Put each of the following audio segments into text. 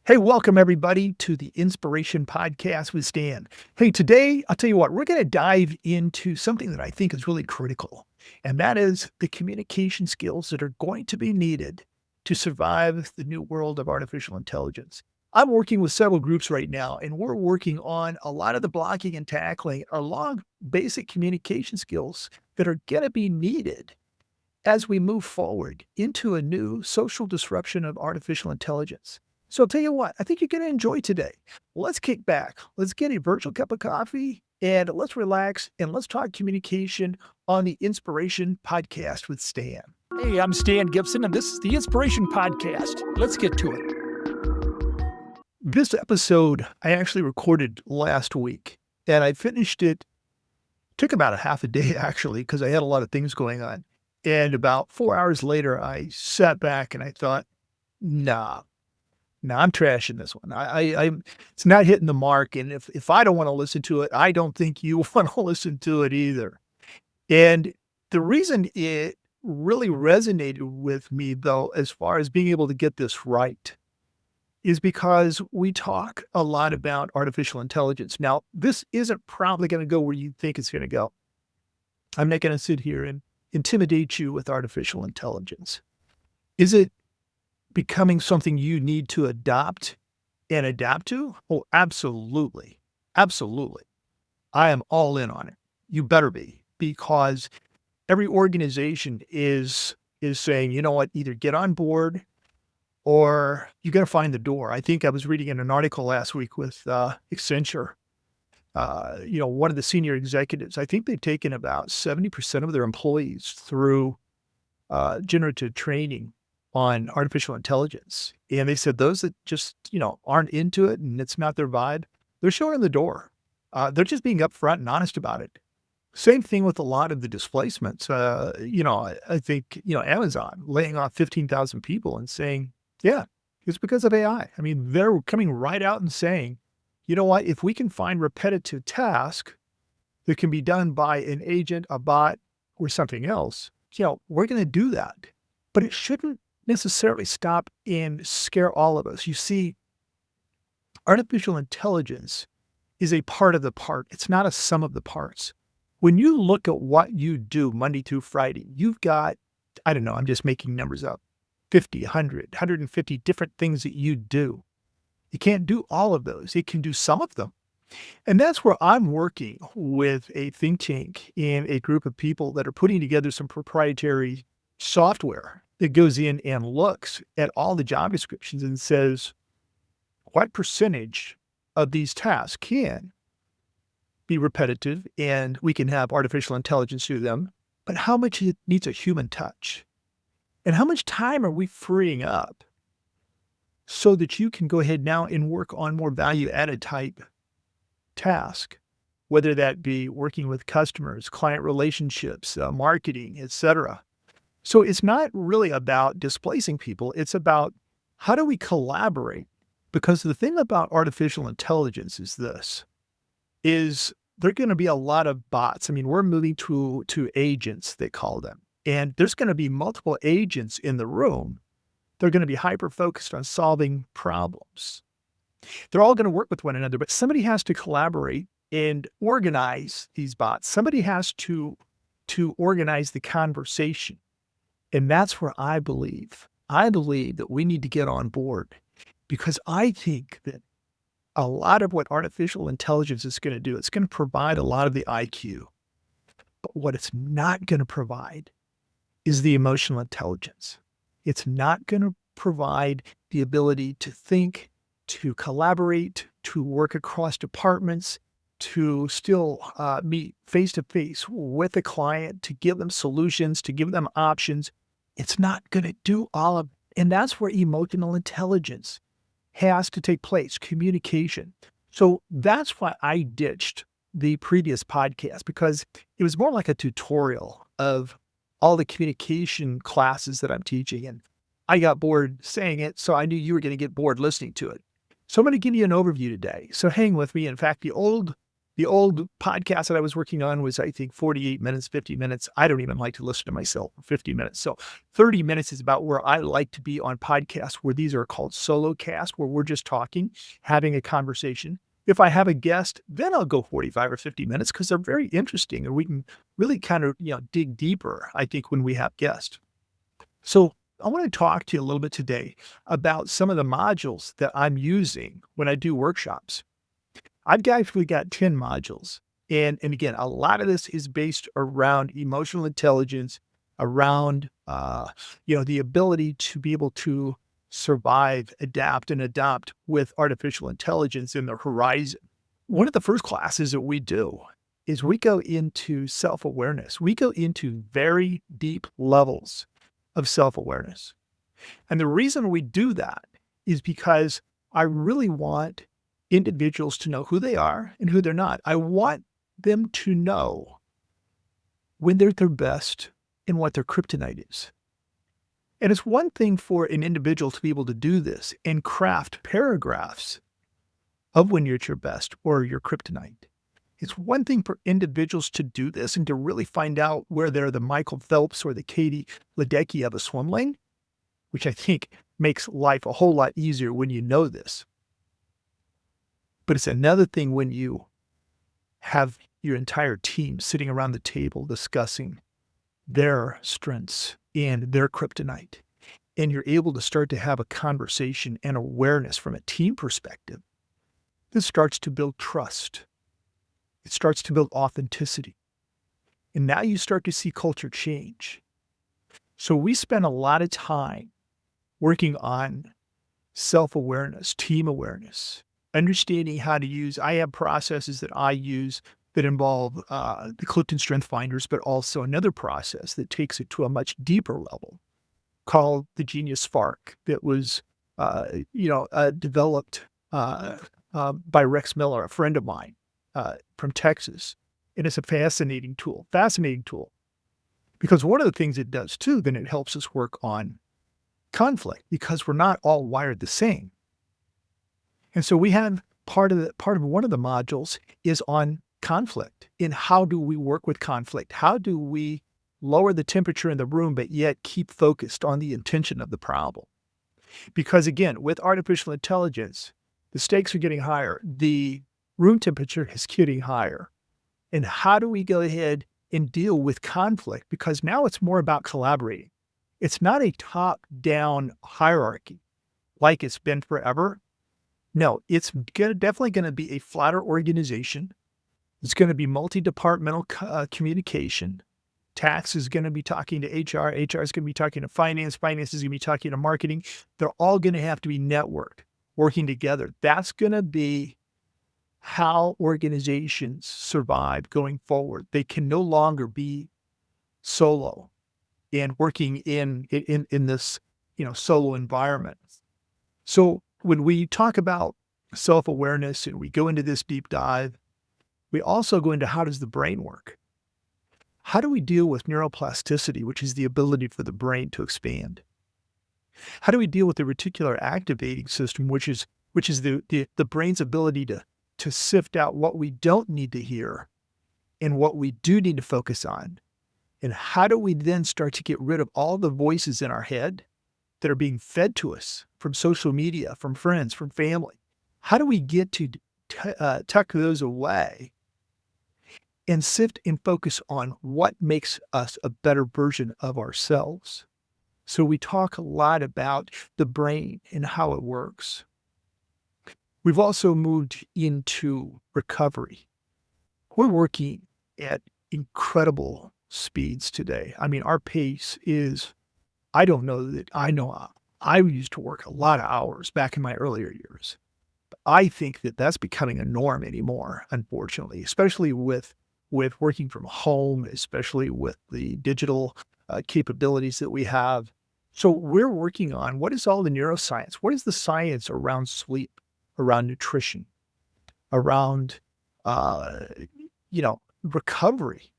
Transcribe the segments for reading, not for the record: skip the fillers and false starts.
Hey, welcome everybody to the Inspiration Podcast with Stan. Hey, today, I'll tell you what, we're going to dive into something that I think is really critical, and that is the communication skills that are going to be needed to survive the new world of artificial intelligence. I'm working with several groups right now, and we're working on a lot of the blocking and tackling along basic communication skills that are going to be needed as we move forward into a new social disruption of artificial intelligence. So I'll tell you what, I think you're going to enjoy today. Let's kick back. Let's get a virtual cup of coffee and let's relax and let's talk communication on the Inspiration Podcast with Stan. Hey, I'm Stan Gibson and this is the Inspiration Podcast. Let's get to it. This episode I actually recorded last week and I finished it. Took about a half a day actually because I had a lot of things going on. And about 4 hours later, I sat back and I thought, nah, I'm trashing this one. It's not hitting the mark. And if I don't want to listen to it, I don't think you want to listen to it either. And the reason it really resonated with me, though, as far as being able to get this right, is because we talk a lot about artificial intelligence. Now, this isn't probably going to go where you think it's going to go. I'm not going to sit here and intimidate you with artificial intelligence. Is it becoming something you need to adopt and adapt to? Oh, absolutely. Absolutely. I am all in on it. You better be, because every organization is saying, you know what, either get on board or you got to find the door. I think I was reading in an article last week with Accenture. One of the senior executives, I think they've taken about 70% of their employees through generative training on artificial intelligence. And they said those that just, aren't into it and it's not their vibe, they're showing the door. They're just being upfront and honest about it. Same thing with a lot of the displacements. I think, Amazon laying off 15,000 people and saying, yeah, it's because of AI. I mean, they're coming right out and saying, you know what, if we can find repetitive tasks that can be done by an agent, a bot, or something else, we're going to do that. But it shouldn't necessarily stop and scare all of us. You see, artificial intelligence is a part of the part. It's not a sum of the parts. When you look at what you do Monday through Friday, you've got, I don't know, I'm just making numbers up, 50, 100, 150 different things that you do. You can't do all of those. It can do some of them. And that's where I'm working with a think tank and a group of people that are putting together some proprietary software that goes in and looks at all the job descriptions and says, what percentage of these tasks can be repetitive and we can have artificial intelligence do them, but how much it needs a human touch? And how much time are we freeing up so that you can go ahead now and work on more value-added type task, whether that be working with customers, client relationships, marketing, etc. So it's not really about displacing people. It's about how do we collaborate? Because the thing about artificial intelligence is there are going to be a lot of bots. I mean, we're moving to agents, they call them. And there's going to be multiple agents in the room. They're going to be hyper-focused on solving problems. They're all going to work with one another, but somebody has to collaborate and organize these bots. Somebody has to organize the conversation. And that's where I believe that we need to get on board, because I think that a lot of what artificial intelligence is going to do, it's going to provide a lot of the IQ. But what it's not going to provide is the emotional intelligence. It's not going to provide the ability to think, to collaborate, to work across departments, to still meet face-to-face with a client, to give them solutions, to give them options. It's not going to do all of it. And that's where emotional intelligence has to take place, communication. So that's why I ditched the previous podcast, because it was more like a tutorial of all the communication classes that I'm teaching. And I got bored saying it, so I knew you were going to get bored listening to it. So I'm going to give you an overview today. So hang with me. In fact, the old The old podcast that I was working on was, I think, 48 minutes, 50 minutes. I don't even like to listen to myself for 50 minutes. So 30 minutes is about where I like to be on podcasts, where these are called solo casts, where we're just talking, having a conversation. If I have a guest, then I'll go 45 or 50 minutes because they're very interesting and we can really kind of, dig deeper, I think, when we have guests. So I want to talk to you a little bit today about some of the modules that I'm using when I do workshops. I've actually got 10 modules. And again, a lot of this is based around emotional intelligence, around, the ability to be able to survive, adapt, and adopt with artificial intelligence in the horizon. One of the first classes that we do is we go into self-awareness. We go into very deep levels of self-awareness. And the reason we do that is because I really want individuals to know who they are and who they're not. I want them to know when they're their best and what their kryptonite is. And it's one thing for an individual to be able to do this and craft paragraphs of when you're at your best or your kryptonite. It's one thing for individuals to do this and to really find out where they're the Michael Phelps or the Katie Ledecky of a swim lane, which I think makes life a whole lot easier when you know this. But it's another thing when you have your entire team sitting around the table discussing their strengths and their kryptonite, and you're able to start to have a conversation and awareness from a team perspective. This starts to build trust. It starts to build authenticity. And now you start to see culture change. So we spend a lot of time working on self-awareness, team awareness, understanding how to use. I have processes that I use that involve the Clifton Strength Finders, but also another process that takes it to a much deeper level called the Genius Spark that was, developed by Rex Miller, a friend of mine from Texas. And it's a fascinating tool because one of the things it does too, then it helps us work on conflict because we're not all wired the same. And so we have part of one of the modules is on conflict. In how do we work with conflict? How do we lower the temperature in the room, but yet keep focused on the intention of the problem? Because again, with artificial intelligence, the stakes are getting higher. The room temperature is getting higher. And how do we go ahead and deal with conflict? Because now it's more about collaborating. It's not a top-down hierarchy like it's been forever. No, it's definitely going to be a flatter organization. It's going to be multi-departmental communication. Tax is going to be talking to HR. HR is going to be talking to finance. Finance is going to be talking to marketing. They're all going to have to be networked, working together. That's going to be how organizations survive going forward. They can no longer be solo and working in this, solo environment. So when we talk about self-awareness and we go into this deep dive, we also go into how does the brain work? How do we deal with neuroplasticity, which is the ability for the brain to expand? How do we deal with the reticular activating system, which is the brain's ability to sift out what we don't need to hear and what we do need to focus on? And how do we then start to get rid of all the voices in our head that are being fed to us from social media, from friends, from family? How do we get to tuck those away and sift and focus on what makes us a better version of ourselves? So we talk a lot about the brain and how it works. We've also moved into recovery. We're working at incredible speeds today. I mean, our pace is, I don't know that I know, I used to work a lot of hours back in my earlier years. But I think that that's becoming a norm anymore, unfortunately, especially with working from home, especially with the digital capabilities that we have. So we're working on what is all the neuroscience? What is the science around sleep, around nutrition, around, recovery?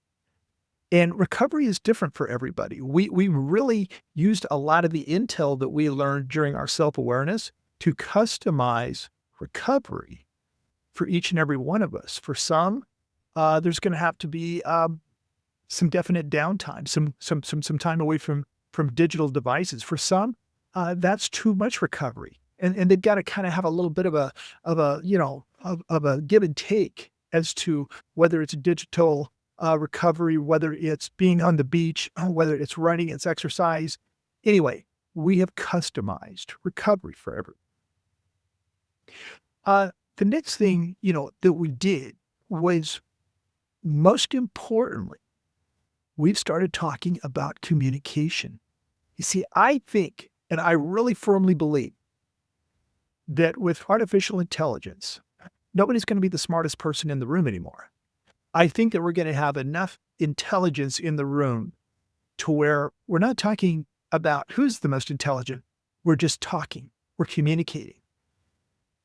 And recovery is different for everybody. We really used a lot of the intel that we learned during our self-awareness to customize recovery for each and every one of us. For some, There's going to have to be some definite downtime, some time away from digital devices. For some, that's too much recovery, and they've got to kind of have a little bit of a give and take as to whether it's digital recovery, whether it's being on the beach, whether it's running, it's exercise. Anyway, we have customized recovery for everyone. The next thing, that we did was, most importantly, we've started talking about communication. You see, I think, and I really firmly believe that with artificial intelligence, nobody's going to be the smartest person in the room anymore. I think that we're going to have enough intelligence in the room to where we're not talking about who's the most intelligent. We're just talking, we're communicating.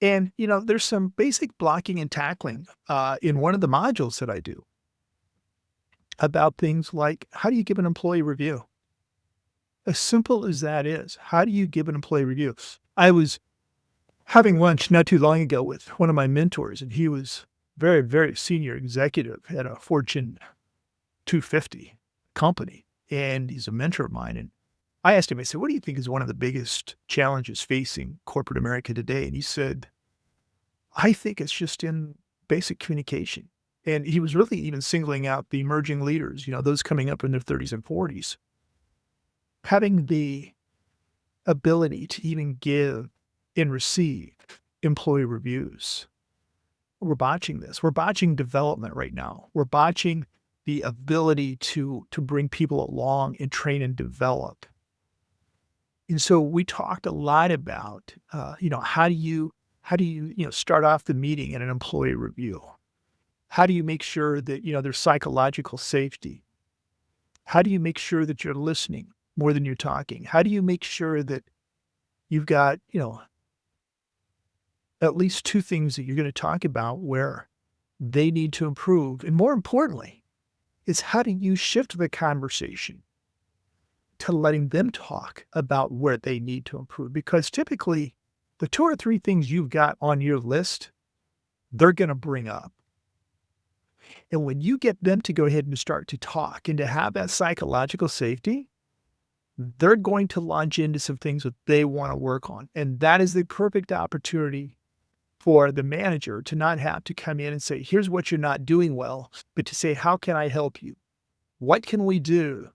And, there's some basic blocking and tackling in one of the modules that I do about things like, how do you give an employee review? As simple as that is, how do you give an employee review? I was having lunch not too long ago with one of my mentors, and he was very, very senior executive at a Fortune 250 company, and he's a mentor of mine. And I asked him, I said, what do you think is one of the biggest challenges facing corporate America today? And he said, I think it's just in basic communication. And he was really even singling out the emerging leaders, those coming up in their 30s and 40s, having the ability to even give and receive employee reviews. We're botching this. We're botching development right now. We're botching the ability to bring people along and train and develop. And so we talked a lot about, how do you start off the meeting in an employee review? How do you make sure that, there's psychological safety? How do you make sure that you're listening more than you're talking? How do you make sure that you've got, at least two things that you're going to talk about where they need to improve? And more importantly, is how do you shift the conversation to letting them talk about where they need to improve? Because typically, the two or three things you've got on your list, they're going to bring up. And when you get them to go ahead and start to talk and to have that psychological safety, they're going to launch into some things that they want to work on. And that is the perfect opportunity for the manager to not have to come in and say, here's what you're not doing well, but to say, how can I help you? What can we do?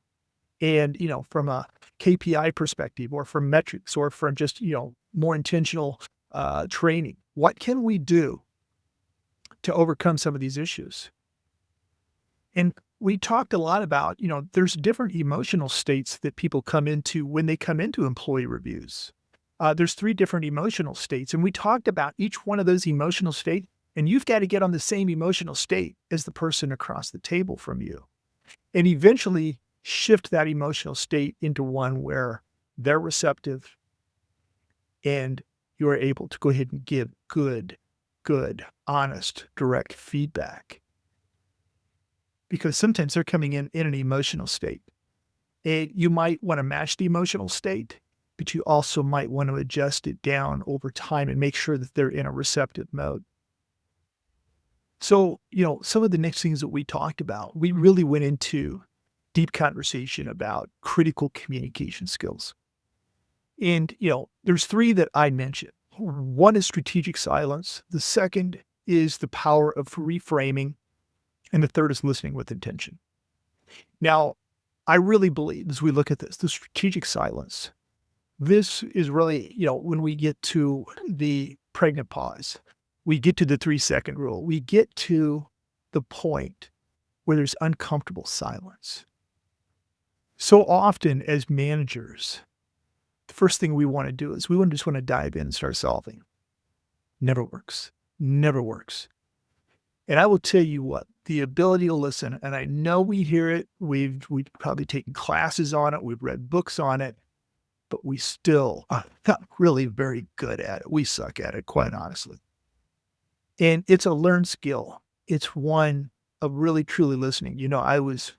And, from a KPI perspective, or from metrics, or from just, more intentional training, what can we do to overcome some of these issues? And we talked a lot about, there's different emotional states that people come into when they come into employee reviews. There's 3 different emotional states, and we talked about each one of those emotional states, and you've got to get on the same emotional state as the person across the table from you, and eventually shift that emotional state into one where they're receptive and you're able to go ahead and give good, honest, direct feedback. Because sometimes they're coming in an emotional state. And you might want to match the emotional state, but you also might want to adjust it down over time and make sure that they're in a receptive mode. So, some of the next things that we talked about, we really went into deep conversation about critical communication skills. And, there's 3 that I mentioned. One is strategic silence. The second is the power of reframing. And the third is listening with intention. Now, I really believe as we look at this, the strategic silence, this is really, when we get to the pregnant pause, we get to the 3-second rule, we get to the point where there's uncomfortable silence. So often as managers, the first thing we want to do is we just want to dive in and start solving. Never works. Never works. And I will tell you what, the ability to listen, and I know we hear it, we've probably taken classes on it, we've read books on it, but we still are not really very good at it. We suck at it, quite honestly. And it's a learned skill. It's one of really, truly listening. I was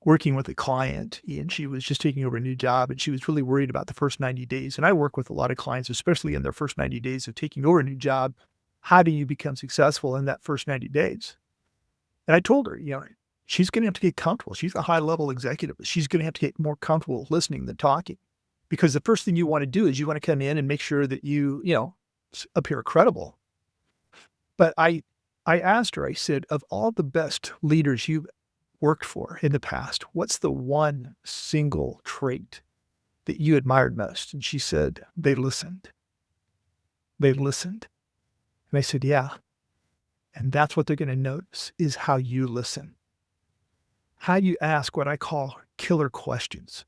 working with a client, and she was just taking over a new job, and she was really worried about the first 90 days. And I work with a lot of clients, especially in their first 90 days of taking over a new job. How do you become successful in that first 90 days? And I told her, she's going to have to get comfortable. She's a high level executive. She's going to have to get more comfortable listening than talking, because the first thing you want to do is you want to come in and make sure that appear credible. But I asked her, I said, of all the best leaders you've worked for in the past, what's the one single trait that you admired most? And she said, they listened. They listened. And I said, yeah. And that's what they're going to notice is how you listen, how you ask what I call killer questions.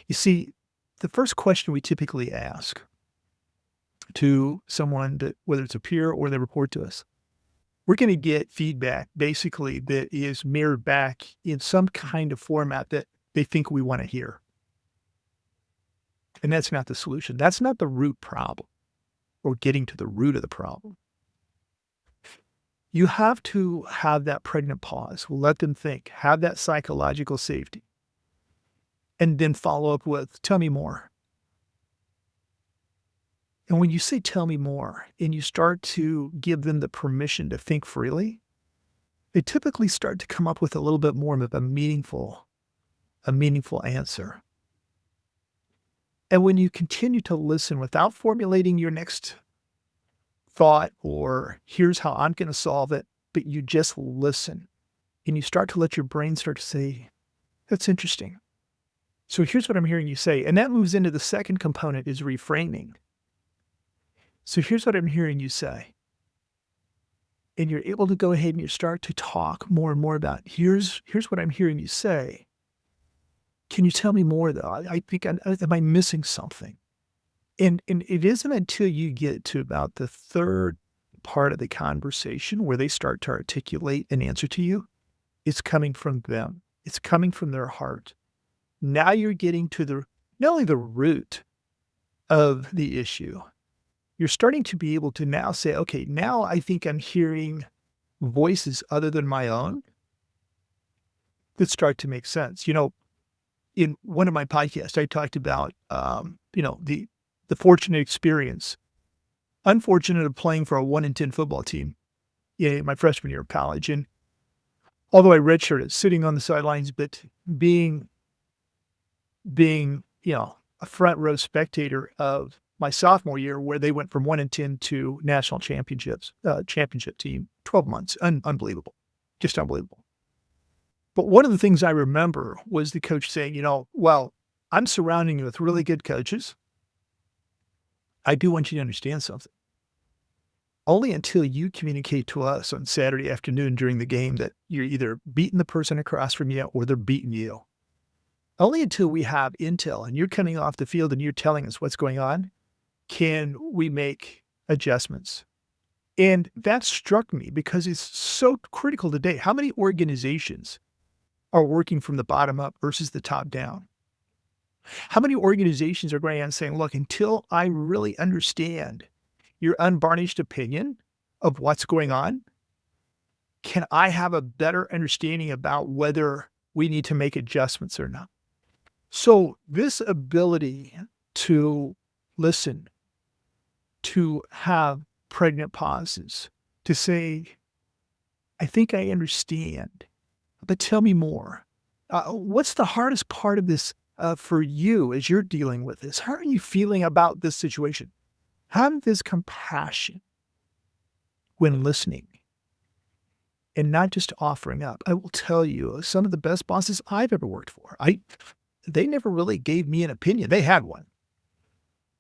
You see, the first question we typically ask to someone that, whether it's a peer or they report to us, we're going to get feedback basically that is mirrored back in some kind of format that they think we want to hear. And that's not the solution. That's not the root problem or getting to the root of the problem. You have to have that pregnant pause, let them think, have that psychological safety, and then follow up with, tell me more. And when you say, tell me more, and you start to give them the permission to think freely, they typically start to come up with a little bit more of a meaningful answer. And when you continue to listen without formulating your next thought or here's how I'm going to solve it, but you just listen and you start to let your brain start to say, that's interesting. So here's what I'm hearing you say. And that moves into the second component is reframing. So here's what I'm hearing you say. And you're able to go ahead and you start to talk more and more about, here's what I'm hearing you say. Can you tell me more though? I think, am I missing something? And it isn't until you get to about the third part of the conversation where they start to articulate an answer to you, it's coming from them. It's coming from their heart. Now you're getting to not only the root of the issue, you're starting to be able to now say, okay, now I think I'm hearing voices other than my own that start to make sense. In one of my podcasts, I talked about, the fortunate experience, unfortunate of playing for a 1-10 football team in my freshman year of college. And although I redshirted, sitting on the sidelines, but being, a front row spectator of my sophomore year where they went from 1-10 to national championships, championship team, 12 months, unbelievable, just unbelievable. But one of the things I remember was the coach saying, well, I'm surrounding you with really good coaches. I do want you to understand something. Only until you communicate to us on Saturday afternoon during the game that you're either beating the person across from you or they're beating you. Only until we have intel and you're coming off the field and you're telling us what's going on, can we make adjustments. And that struck me because it's so critical today. How many organizations are working from the bottom up versus the top down? How many organizations are going out and saying, look, until I really understand your unvarnished opinion of what's going on, can I have a better understanding about whether we need to make adjustments or not? So this ability to listen, to have pregnant pauses, to say, I think I understand, but tell me more. What's the hardest part of this for you as you're dealing with this? How are you feeling about this situation? Have this compassion when listening and not just offering up. I will tell you, some of the best bosses I've ever worked for, they never really gave me an opinion. They had one,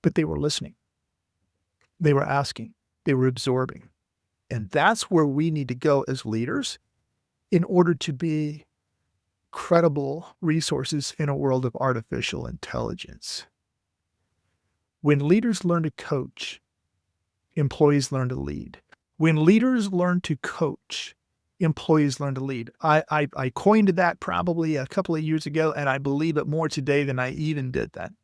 but they were listening. They were asking. They were absorbing. And that's where we need to go as leaders in order to be credible resources in a world of artificial intelligence. When leaders learn to coach, employees learn to lead. When leaders learn to coach, employees learn to lead. I coined that probably a couple of years ago, and I believe it more today than I even did then.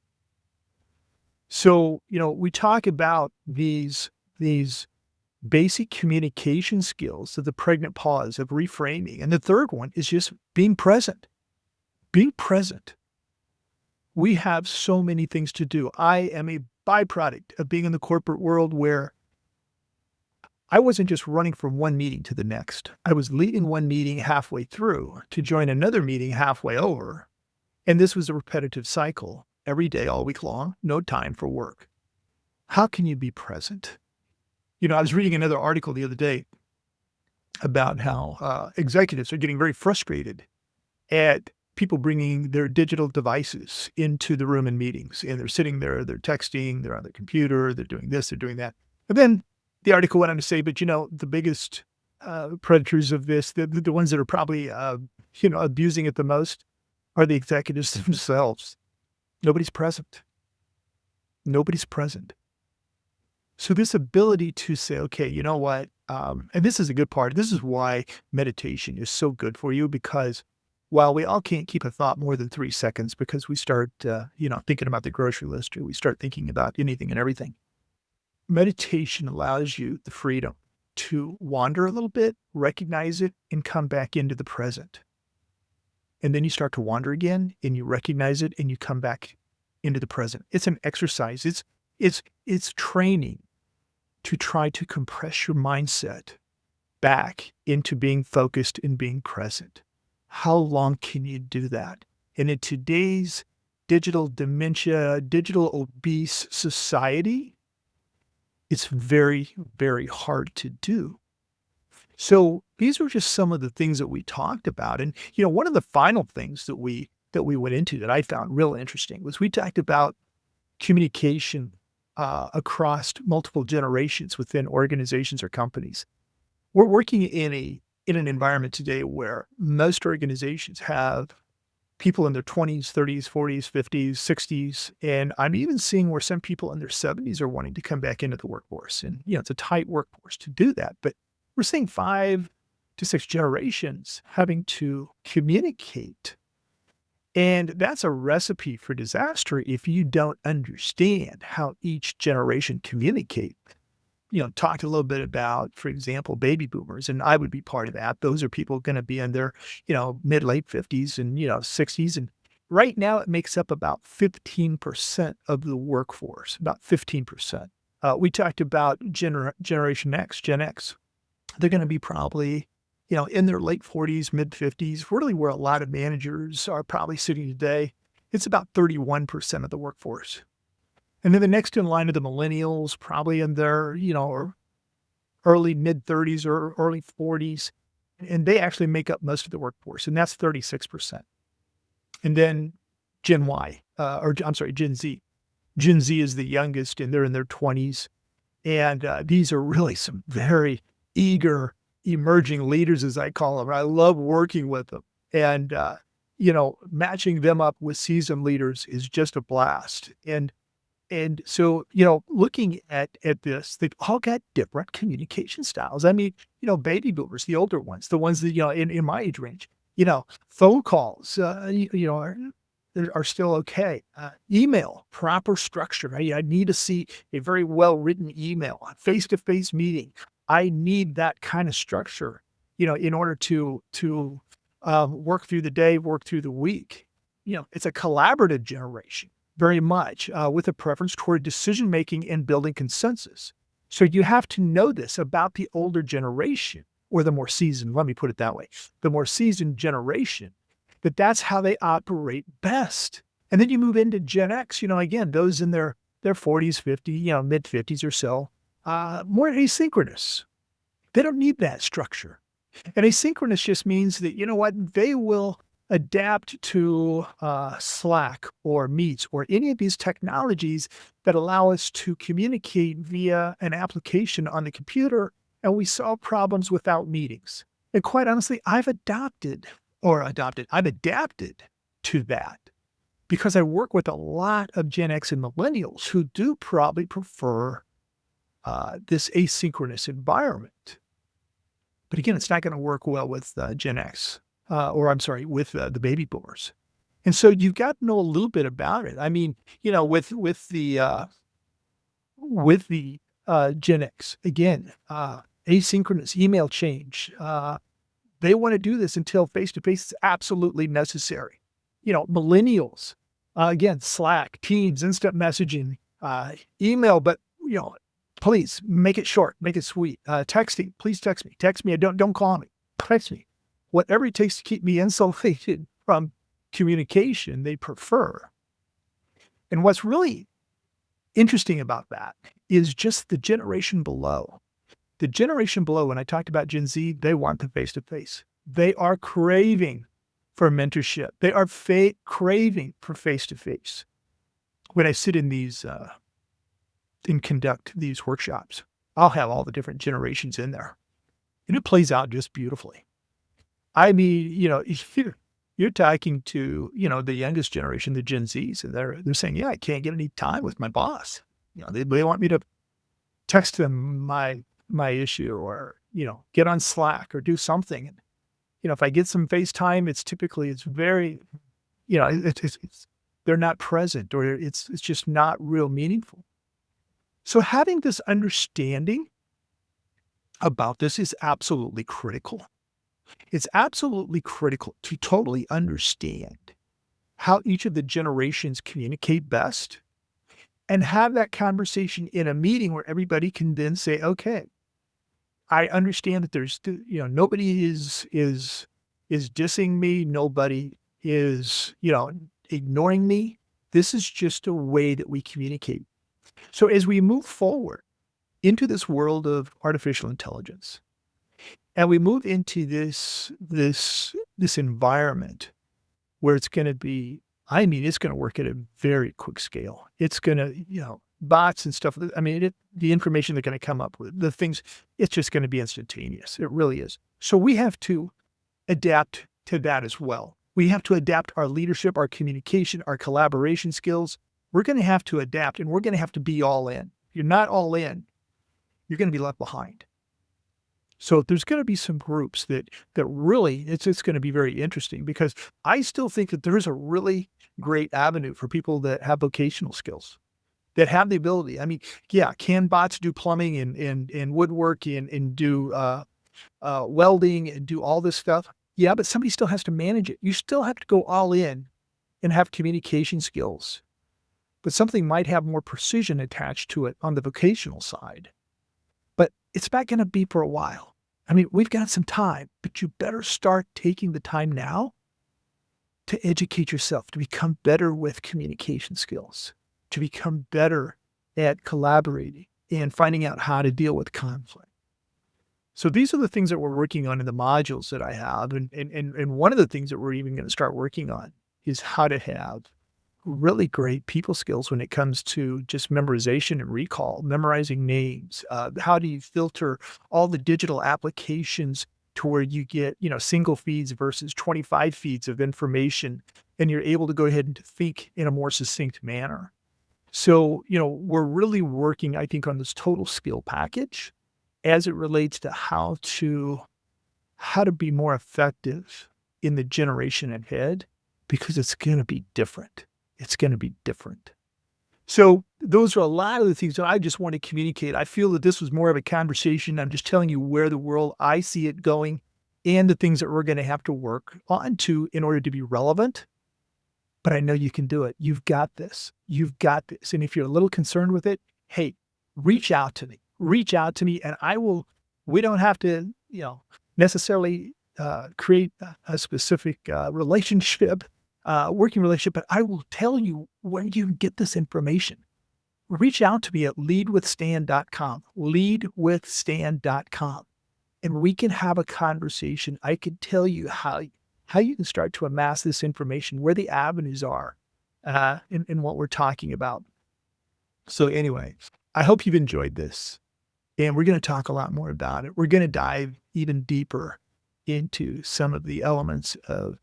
So, we talk about these basic communication skills of the pregnant pause, of reframing. And the third one is just being present. Being present. We have so many things to do. I am a byproduct of being in the corporate world where I wasn't just running from one meeting to the next. I was leaving one meeting halfway through to join another meeting halfway over. And this was a repetitive cycle every day, all week long, no time for work. How can you be present? I was reading another article the other day about how executives are getting very frustrated at people bringing their digital devices into the room in meetings. And they're sitting there, they're texting, they're on their computer, they're doing this, they're doing that. And then the article went on to say, but the biggest predators of this, the ones that are probably, abusing it the most are the executives themselves. Nobody's present. Nobody's present. So this ability to say, okay, you know what? And this is a good part. This is why meditation is so good for you, because while we all can't keep a thought more than 3 seconds because we start, thinking about the grocery list, or we start thinking about anything and everything, meditation allows you the freedom to wander a little bit, recognize it, and come back into the present. And then you start to wander again and you recognize it and you come back into the present. It's an exercise. It's training to try to compress your mindset back into being focused and being present. How long can you do that? And in today's digital dementia, digital obese society, it's very, very hard to do. So these were just some of the things that we talked about. And, one of the final things that we went into that I found real interesting was we talked about communication across multiple generations within organizations or companies. We're working in an environment today where most organizations have people in their 20s, 30s, 40s, 50s, 60s, and I'm even seeing where some people in their 70s are wanting to come back into the workforce. And, it's a tight workforce to do that. But we're seeing 5 to 6 generations having to communicate. And that's a recipe for disaster if you don't understand how each generation communicates. Talked a little bit about, for example, baby boomers, and I would be part of that. Those are people going to be in their, mid, late 50s and, 60s. And right now it makes up about 15% of the workforce, about 15%. We talked about Generation X, Gen X. They're going to be probably, in their late 40s, mid 50s, really where a lot of managers are probably sitting today. It's about 31% of the workforce. And then the next in line are the millennials, probably in their, or early mid 30s or early 40s. And they actually make up most of the workforce, and that's 36%. And then Gen Y, Gen Z. Gen Z is the youngest, and they're in their 20s. And these are really some very eager, emerging leaders, as I call them. I love working with them. And, matching them up with seasoned leaders is just a blast. And so, looking at this, they've all got different communication styles. I mean, baby boomers, the older ones, the ones that, in my age range, phone calls, are still okay. Email, proper structure. I need to see a very well-written email, a face-to-face meeting. I need that kind of structure, in order to work through the day, work through the week. It's a collaborative generation. Very much, with a preference toward decision-making and building consensus. So you have to know this about the older generation, or the more seasoned, let me put it that way, the more seasoned generation, that's how they operate best. And then you move into Gen X, again, those in their 40s, 50, mid-50s or so, more asynchronous. They don't need that structure. And asynchronous just means that, they will adapt to Slack or Meets or any of these technologies that allow us to communicate via an application on the computer, and we solve problems without meetings. And quite honestly, I've adapted to that because I work with a lot of Gen X and millennials who do probably prefer this asynchronous environment. But again, it's not going to work well with Gen X. With the baby boomers. And so you've got to know a little bit about it. I mean, with the Gen X, again, asynchronous email change, they want to do this until face-to-face is absolutely necessary. Millennials, again, Slack, Teams, instant messaging, email, but, Please make it short, make it sweet. Texting, please text me. Text me. Don't call me. Text me. Whatever it takes to keep me insulated from communication, they prefer. And what's really interesting about that is just the generation below. The generation below, when I talked about Gen Z, they want the face to face. They are craving for mentorship. They are craving for face to face. When I sit in these and conduct these workshops, I'll have all the different generations in there, and it plays out just beautifully. I mean, if you're talking to, the youngest generation, the Gen Zs, and they're saying, "Yeah, I can't get any time with my boss." They want me to text them my issue or, get on Slack or do something. And, if I get some FaceTime, it's very, it's they're not present or it's just not real meaningful. So having this understanding about this is absolutely critical. It's absolutely critical to totally understand how each of the generations communicate best and have that conversation in a meeting where everybody can then say, okay, I understand that nobody is dissing me. Nobody is, ignoring me. This is just a way that we communicate. So as we move forward into this world of artificial intelligence, and we move into this environment where it's going to be, it's going to work at a very quick scale. It's going to, bots and stuff. The information they're going to come up with, the things, it's just going to be instantaneous. It really is. So we have to adapt to that as well. We have to adapt our leadership, our communication, our collaboration skills. We're going to have to adapt, and we're going to have to be all in. If you're not all in, you're going to be left behind. So there's going to be some groups that really, it's going to be very interesting, because I still think that there is a really great avenue for people that have vocational skills, that have the ability. Can bots do plumbing and woodworking and do welding and do all this stuff? Yeah, but somebody still has to manage it. You still have to go all in and have communication skills, but something might have more precision attached to it on the vocational side. But it's not going to be for a while. We've got some time, but you better start taking the time now to educate yourself, to become better with communication skills, to become better at collaborating and finding out how to deal with conflict. So these are the things that we're working on in the modules that I have. And one of the things that we're even going to start working on is how to have really great people skills when it comes to just memorization and recall, memorizing names. How do you filter all the digital applications to where you get, single feeds versus 25 feeds of information, and you're able to go ahead and think in a more succinct manner. So, we're really working, I think, on this total skill package as it relates to how to be more effective in the generation ahead, because it's going to be different. It's going to be different. So those are a lot of the things that I just want to communicate. I feel that this was more of a conversation. I'm just telling you where the world, I see it going, and the things that we're going to have to work on to in order to be relevant. But I know you can do it. You've got this. You've got this. And if you're a little concerned with it, hey, reach out to me. Reach out to me, and we don't have to, necessarily create a specific relationship, working relationship, but I will tell you where you can get this information. Reach out to me at leadwithstan.com, leadwithstan.com, and we can have a conversation. I can tell you how you can start to amass this information, where the avenues are, in what we're talking about. So anyway, I hope you've enjoyed this, and we're going to talk a lot more about it. We're going to dive even deeper into some of the elements of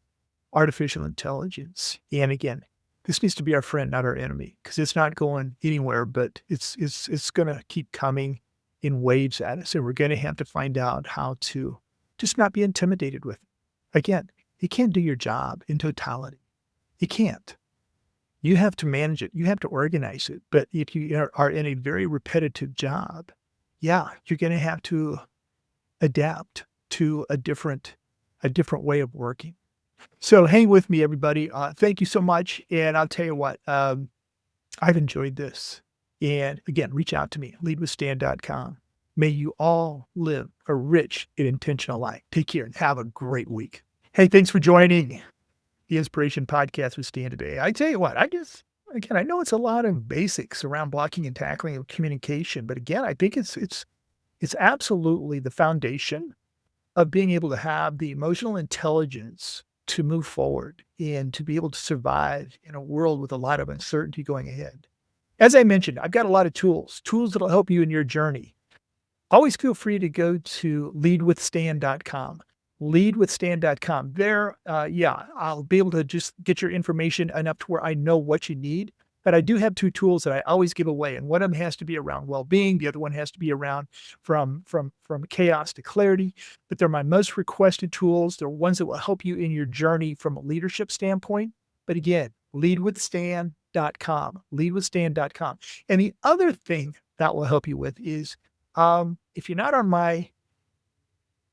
artificial intelligence. And again, this needs to be our friend, not our enemy, because it's not going anywhere, but it's going to keep coming in waves at us. And we're going to have to find out how to just not be intimidated with it. Again, you can't do your job in totality. You can't. You have to manage it. You have to organize it. But if you are in a very repetitive job, yeah, you're going to have to adapt to a different way of working. So hang with me, everybody. Thank you so much. And I'll tell you what, I've enjoyed this. And again, reach out to me, leadwithstan.com. May you all live a rich and intentional life. Take care and have a great week. Hey, thanks for joining the Inspiration Podcast with Stan today. I tell you what, again, I know it's a lot of basics around blocking and tackling of communication, but again, I think it's absolutely the foundation of being able to have the emotional intelligence to move forward and to be able to survive in a world with a lot of uncertainty going ahead. As I mentioned, I've got a lot of tools that'll help you in your journey. Always feel free to go to leadwithstan.com. Leadwithstan.com. There, I'll be able to just get your information enough to where I know what you need. But I do have two tools that I always give away, and one of them has to be around well-being. The other one has to be around from chaos to clarity. But they're my most requested tools. They're ones that will help you in your journey from a leadership standpoint. But again, leadwithstan.com. Leadwithstan.com. And the other thing that will help you with is if you're not on my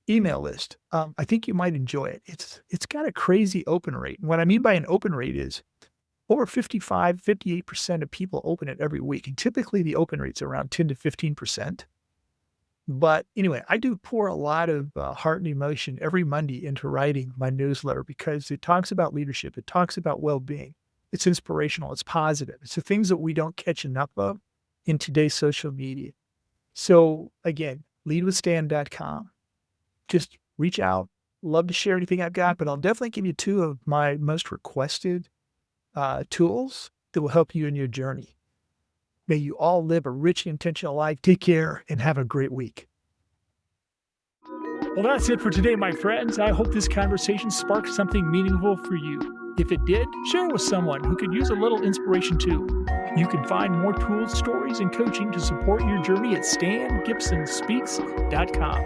email list, I think you might enjoy it. It's got a crazy open rate. And what I mean by an open rate is over 58% of people open it every week. And typically the open rate's around 10 to 15%. But anyway, I do pour a lot of heart and emotion every Monday into writing my newsletter because it talks about leadership. It talks about well-being. It's inspirational. It's positive. It's the things that we don't catch enough of in today's social media. So again, leadwithstan.com. Just reach out. Love to share anything I've got, but I'll definitely give you two of my most requested tools that will help you in your journey. May you all live a rich, intentional life. Take care and have a great week. Well, that's it for today, my friends. I hope this conversation sparked something meaningful for you. If it did, share it with someone who could use a little inspiration too. You can find more tools, stories, and coaching to support your journey at stangibsonspeaks.com.